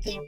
Greetings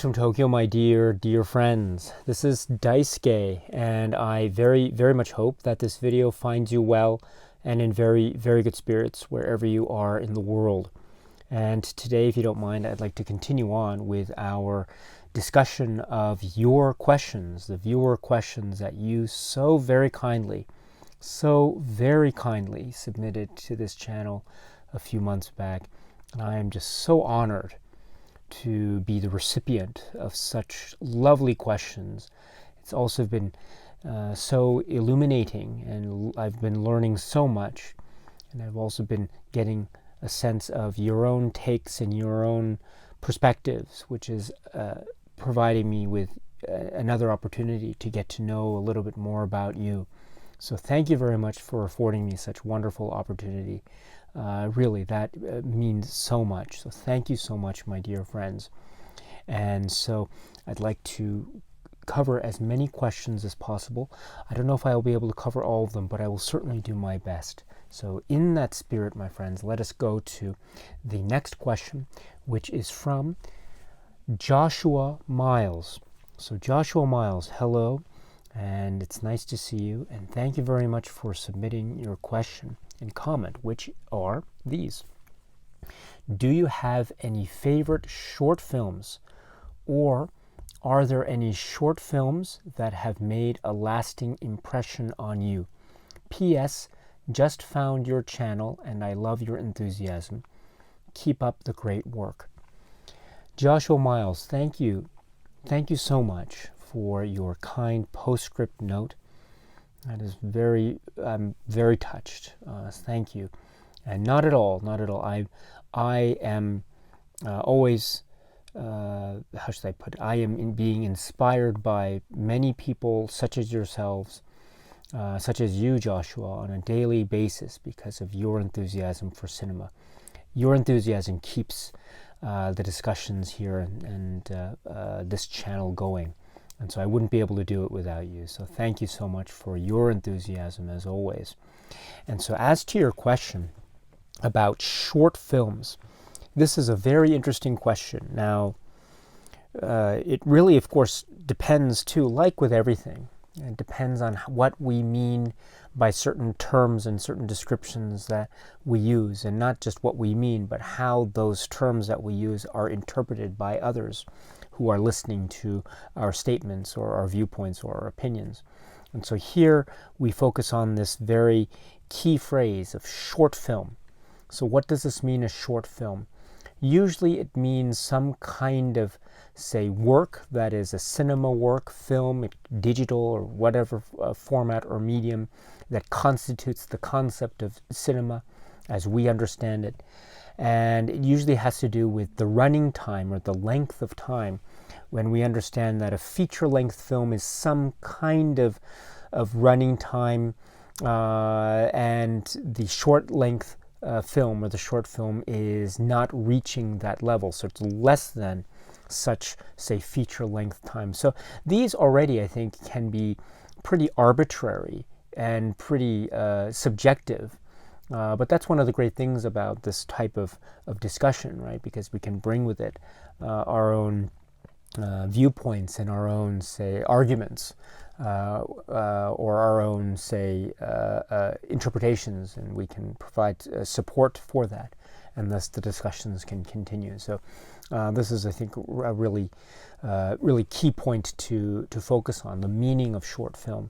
from Tokyo, my dear friends. This is Daisuke, and I very much hope that this video finds you well and in very good spirits wherever you are in the world. And today, if you don't mind, I'd like to continue on with our discussion of your questions, the viewer questions that you so very kindly submitted to this channel a few months back. And I am just so honored to be the recipient of such lovely questions. It's also been so illuminating, and I've been learning so much, and I've also been getting a sense of your own takes and your own perspectives, which is providing me with another opportunity to get to know a little bit more about you. So thank you very much for affording me such wonderful opportunity. Really, that means so much. So thank you so much, my dear friends. And so I'd like to cover as many questions as possible. I don't know if I will be able to cover all of them, but I will certainly do my best. So in that spirit, my friends, let us go to the next question, which is from Joshua Miles. So Joshua Miles, hello, and it's nice to see you, and thank you very much for submitting your question and comment, which are these. Do you have any favorite short films, or are there any short films that have made a lasting impression on you? P.S. Just found your channel and I love your enthusiasm. Keep up the great work. Joshua Miles, thank you. Thank you so much for your kind postscript note. That is I'm very touched. Thank you. And not at all. I am always, how should I put it? I am being inspired by many people such as yourselves, such as you, Joshua, on a daily basis because of your enthusiasm for cinema. Your enthusiasm keeps the discussions here and this channel going. And so I wouldn't be able to do it without you. So thank you so much for your enthusiasm as always. And so as to your question about short films, this is a very interesting question. Now, it really, of course, depends too, like with everything. It depends on what we mean by certain terms and certain descriptions that we use, and not just what we mean, but how those terms that we use are interpreted by others who are listening to our statements or our viewpoints or our opinions. And so here we focus on this very key phrase of short film. So what does this mean, a short film? Usually it means some kind of, say, work that is a cinema work, film, digital, or whatever format or medium that constitutes the concept of cinema as we understand it. And it usually has to do with the running time or the length of time, when we understand that a feature-length film is some kind of running time, and the short-length film or the short film is not reaching that level. So it's less than such, say, feature-length time. So these already, I think, can be pretty arbitrary and pretty subjective. But that's one of the great things about this type of discussion, right? Because we can bring with it our own viewpoints and our own, say, arguments, or our own, say, interpretations, and we can provide support for that, and thus the discussions can continue. So this is, I think, a really key point to focus on, the meaning of short film.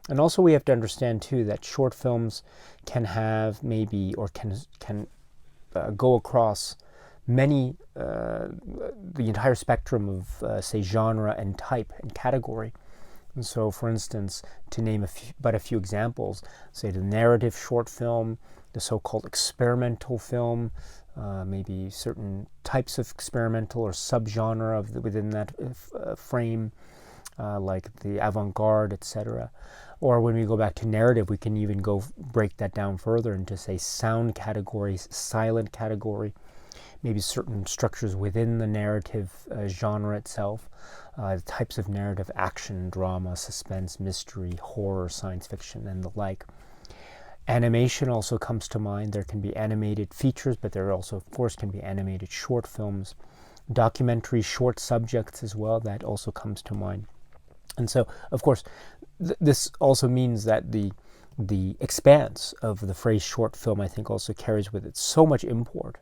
And also we have to understand too that short films can have maybe, or can go across many, the entire spectrum of, say, genre and type and category. And so, for instance, to name a few examples, say the narrative short film, the so-called experimental film, maybe certain types of experimental or subgenre within that frame, like the avant-garde, etc. Or when we go back to narrative, we can even break that down further into, say, sound categories, silent category, maybe certain structures within the narrative genre itself, the types of narrative: action, drama, suspense, mystery, horror, science fiction, and the like. Animation also comes to mind. There can be animated features, but there also, of course, can be animated short films. Documentary short subjects as well, that also comes to mind. And so, of course, this also means that the expanse of the phrase short film, I think, also carries with it so much import.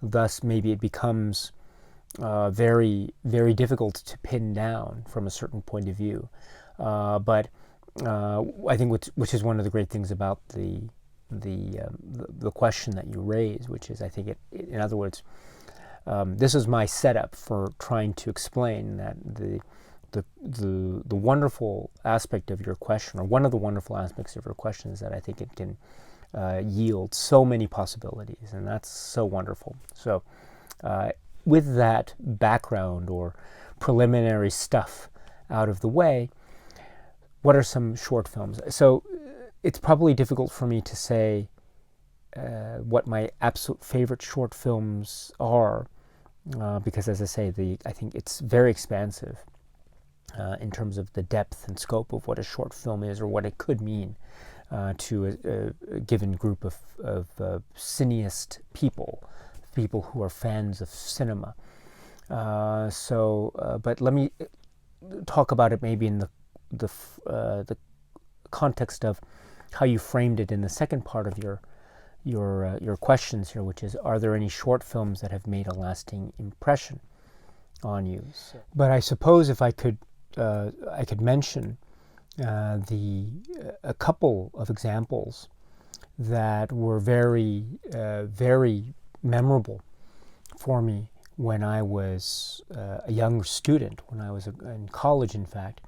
Thus, maybe it becomes very, very difficult to pin down from a certain point of view. But I think which is one of the great things about the question that you raise, which is, I think in other words, this is my setup for trying to explain that the wonderful aspect of your question, or one of the wonderful aspects of your question, is that I think it can yield so many possibilities, and that's so wonderful. So with that background or preliminary stuff out of the way, what are some short films? So it's probably difficult for me to say what my absolute favorite short films are, because, as I say, I think it's very expansive in terms of the depth and scope of what a short film is, or what it could mean to a given group of cineast people who are fans of cinema. But let me talk about it maybe in the context of how you framed it in the second part of your questions here, which is, are there any short films that have made a lasting impression on you? But I suppose if I could mention a couple of examples that were very, very memorable for me when I was a young student, when I was in college, in fact.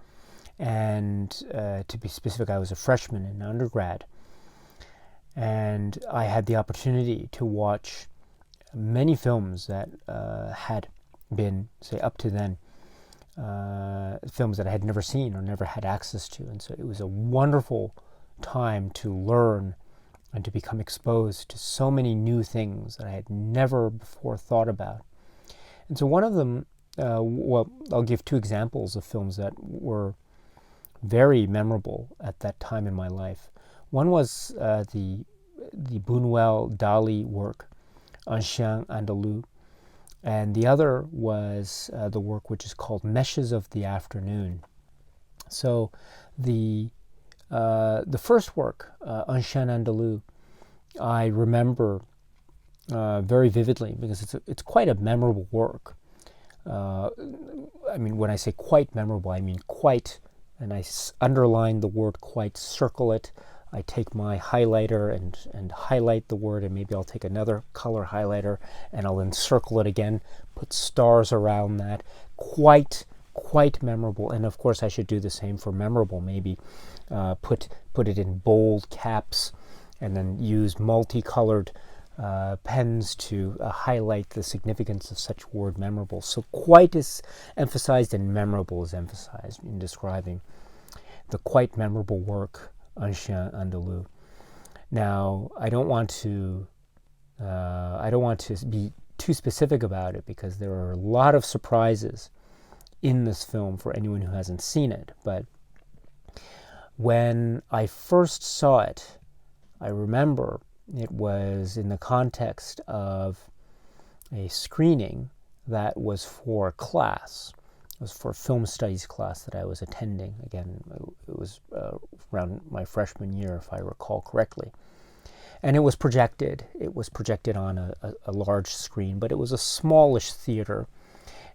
And to be specific, I was a freshman in undergrad. And I had the opportunity to watch many films that had been, say, up to then, films that I had never seen or never had access to. And so it was a wonderful time to learn and to become exposed to so many new things that I had never before thought about. And so one of them, well, I'll give two examples of films that were very memorable at that time in my life. One was the Buñuel Dali work, Un Chien Andalou, and the other was the work which is called Meshes of the Afternoon. So the first work, Un Chien Andalou, I remember very vividly, because it's quite a memorable work. I mean, when I say quite memorable, I mean quite, and I underline the word quite, circle it. I take my highlighter and highlight the word, and maybe I'll take another color highlighter and I'll encircle it again, put stars around that. Quite memorable. And of course I should do the same for memorable, maybe put it in bold caps and then use multicolored pens to highlight the significance of such word memorable. So quite is emphasized and memorable is emphasized in describing the quite memorable work, Un Chien Andalou. Now, I don't want to be too specific about it, because there are a lot of surprises in this film for anyone who hasn't seen it. But when I first saw it, I remember it was in the context of a screening that was for a class. It was for a film studies class that I was attending. Again, it was around my freshman year, if I recall correctly. And it was projected. It was projected on a large screen, but it was a smallish theater,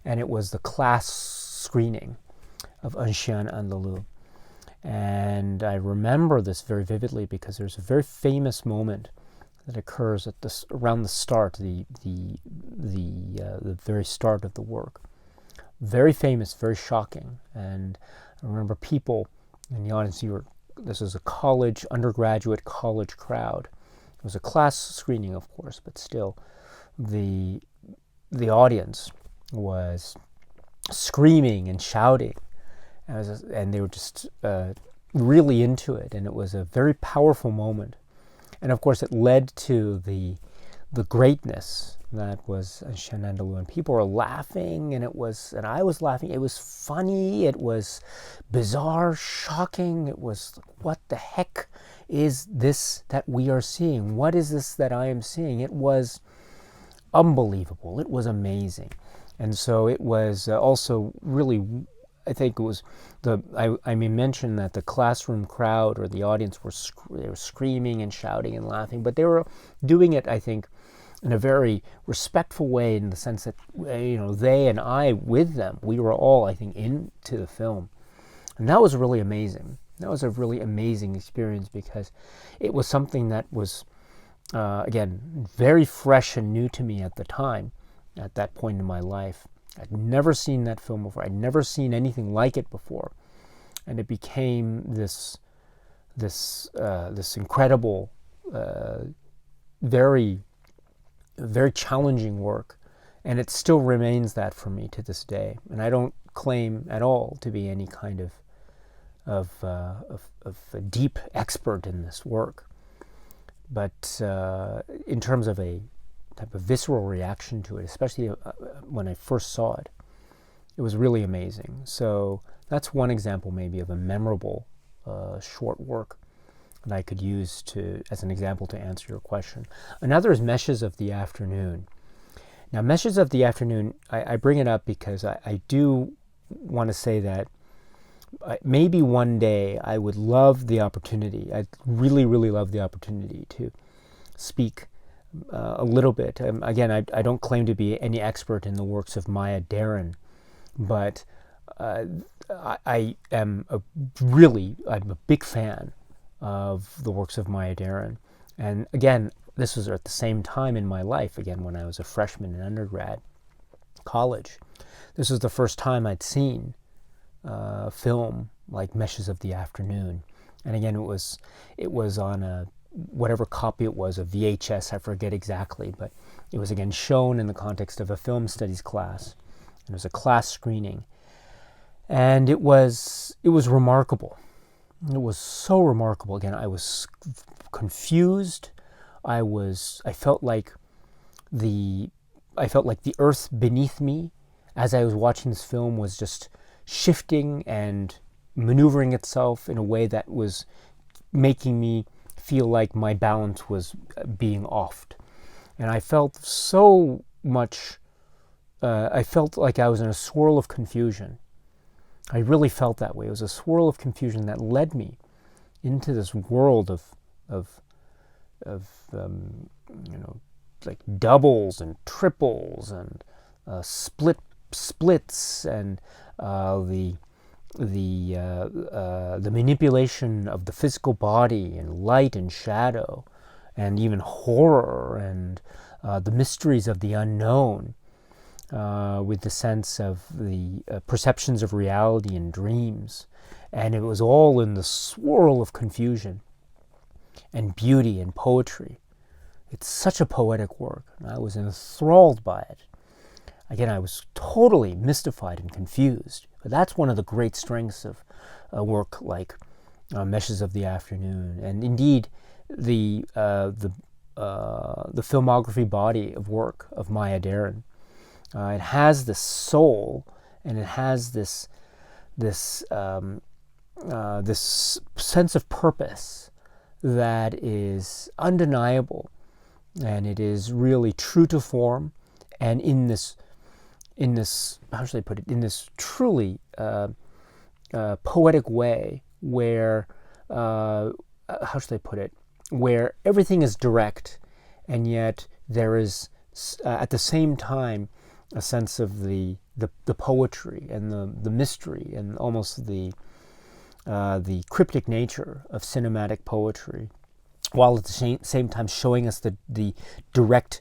and it was the class screening of Un Chien Andalou. And I remember this very vividly because there's a very famous moment that occurs at around the start, the very start of the work. Very famous, very shocking. And I remember people in the audience. This was a undergraduate college crowd. It was a class screening, of course, but still, the audience was screaming and shouting, and they were just really into it. And it was a very powerful moment. And of course, it led to the greatness that was Shenandoah, and people were laughing, and I was laughing. It was funny, it was bizarre, shocking. It was, what the heck is this that we are seeing? What is this that I am seeing? It was unbelievable. It was amazing. And so it was also really, I think it was I may mention that the classroom crowd or the audience they were screaming and shouting and laughing, but they were doing it, I think, in a very respectful way, in the sense that, they and I with them, we were all, I think, into the film. And that was really amazing. That was a really amazing experience, because it was something that was, again, very fresh and new to me at the time, at that point in my life. I'd never seen that film before. I'd never seen anything like it before. And it became this incredible, very, very challenging work. And it still remains that for me to this day. And I don't claim at all to be any kind of a deep expert in this work. But in terms of a type of visceral reaction to it, especially when I first saw it, it was really amazing. So that's one example maybe of a memorable short work that I could use as an example to answer your question. Another is Meshes of the Afternoon. Now, Meshes of the Afternoon, I bring it up because I do want to say that maybe one day I would love the opportunity, I'd really, really love the opportunity to speak a little bit. Again, I don't claim to be any expert in the works of Maya Deren, but I am I'm a big fan of the works of Maya Deren. And again, this was at the same time in my life, again, when I was a freshman in undergrad, college. This was the first time I'd seen film like Meshes of the Afternoon. And again, it was on whatever copy it was, a VHS, I forget exactly, but it was again shown in the context of a film studies class. And it was a class screening. And it was remarkable. It was so remarkable. Again, I was confused. I felt like the earth beneath me as I was watching this film was just shifting and maneuvering itself in a way that was making me feel like my balance was being offed. And I felt so much, I felt like I was in a swirl of confusion. I really felt that way. It was a swirl of confusion that led me into this world of like doubles and triples and splits and the manipulation of the physical body and light and shadow, and even horror and the mysteries of the unknown, with the sense of the perceptions of reality and dreams. And it was all in the swirl of confusion and beauty and poetry. It's such a poetic work, and I was enthralled by it. Again, I was totally mystified and confused. But that's one of the great strengths of a work like Meshes of the Afternoon, and indeed the filmography body of work of Maya Deren. It has this soul, and it has this sense of purpose that is undeniable, and it is really true to form, and in this how should I put it, in this truly poetic way where how should I put it, where everything is direct, and yet there is at the same time a sense of the poetry and the mystery and almost the cryptic nature of cinematic poetry, while at the same time showing us the direct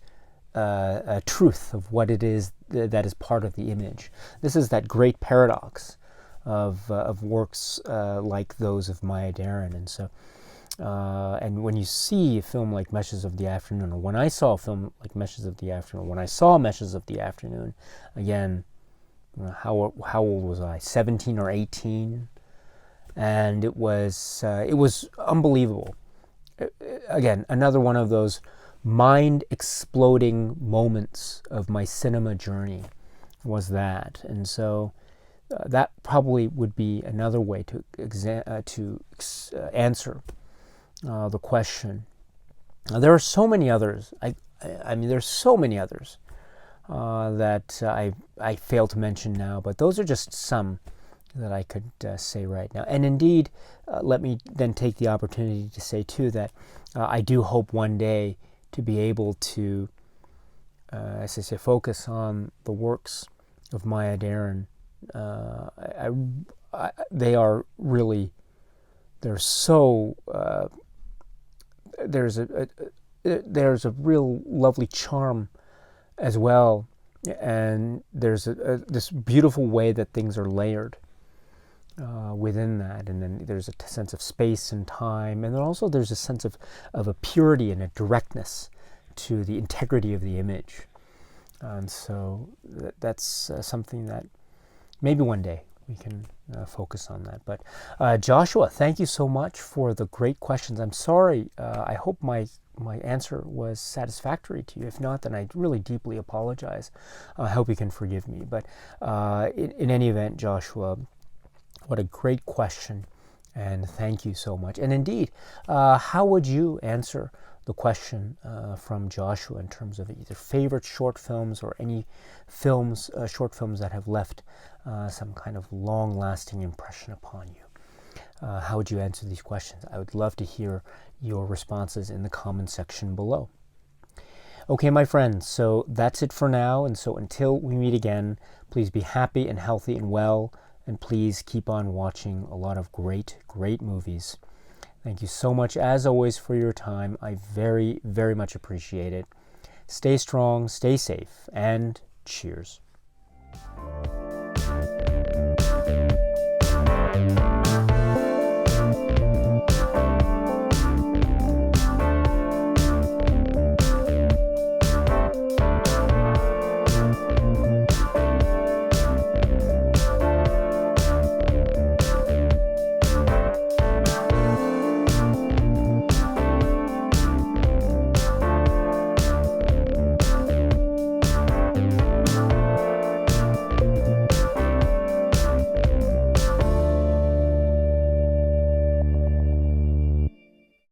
truth of what it is that is part of the image. This is that great paradox of works like those of Maya Deren. And so, and when you see a film like Meshes of the Afternoon, or when I saw a film like Meshes of the Afternoon, when I saw Meshes of the Afternoon, again, how old was I? 17 or 18, and it was unbelievable. Again, another one of those mind-exploding moments of my cinema journey was that. And so that probably would be another way to answer the question. There are so many others. I mean, there's so many others that I failed to mention now, but those are just some that I could say right now. And indeed, let me then take the opportunity to say too that I do hope one day to be able to, as I say, focus on the works of Maya Deren. They are really, they're so, there's a real lovely charm as well, and there's this beautiful way that things are layered within that, and then there's a sense of space and time, and then also there's a sense of a purity and a directness to the integrity of the image. And so that's something that maybe one day we can focus on that. But Joshua, thank you so much for the great questions. I'm sorry, I hope my answer was satisfactory to you. If not, then I really deeply apologize. I hope you can forgive me. But in any event, Joshua, what a great question, and thank you so much. And indeed, how would you answer the question from Joshua in terms of either favorite short films or any films, short films that have left some kind of long-lasting impression upon you? How would you answer these questions? I would love to hear your responses in the comment section below. Okay, my friends, so that's it for now. And so until we meet again, please be happy and healthy and well. And please keep on watching a lot of great, great movies. Thank you so much, as always, for your time. I very, very much appreciate it. Stay strong, stay safe, and cheers.